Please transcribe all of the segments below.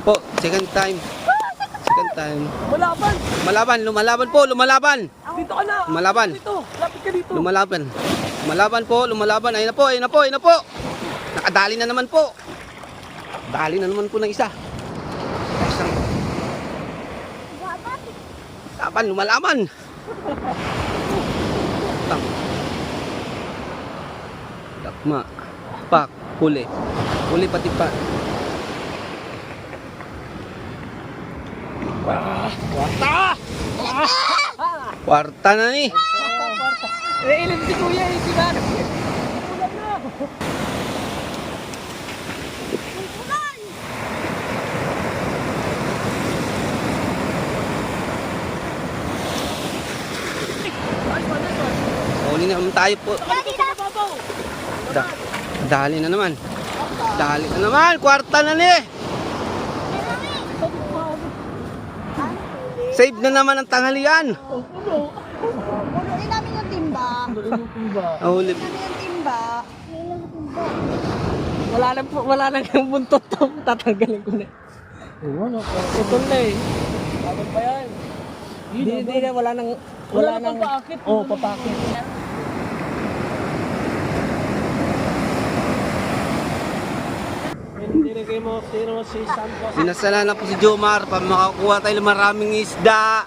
Po, second time. Second time. Malaban! Lumalaban, lumalaban po, lumalaban. Dito ka na! Lumalaban. Dito! Lapit ka dito! Lumalaban. Lumalaban po, lumalaban. Ayun na po, ayun na po, ayun na po. Nakadali na naman po. Dali na naman po ng isa. Isang. Laban, lumalaban. Tang. Dakma. Pak. Huli. Huli pati pa. Kwarta! Kwarta na ni. Ilim si Kuya eh, si Gar. Ulan na! Huli na naman tayo po. Da dali na naman. Dali na naman. Kwarta na ni. Save na naman ang tanghalian. Punuin namin yung timba. Huli. Namin yung timba. Wala nang yung buntot to. Tatanggalin ko na. Putol na eh. Bakit pa yan? Hindi na, wala nang papakit. Oo, papakit. Hindi na kayo mo si Santos. Sinasala na po si Jomar para makakuha tayo ng maraming isda.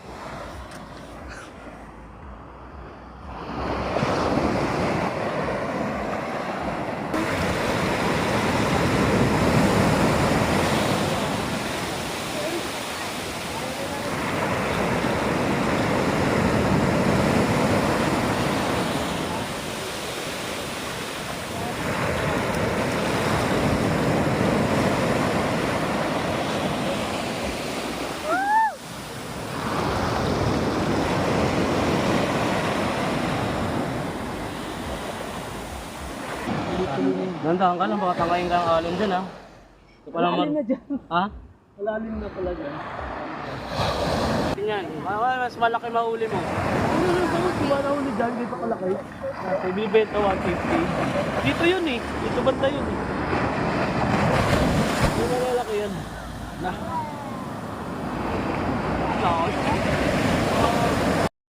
Nandahan ka lang, baka tangayin ka ang alon dyan ha. Malalim na dyan. Ha? Malalim na pala dyan. Yan, mas malaki mauli mo. Ano na sa kung na uli dyan, dito kalaki. Kasi bibenta 150. Dito yun eh, dito banda yun eh. Dito malalaki yan. Na.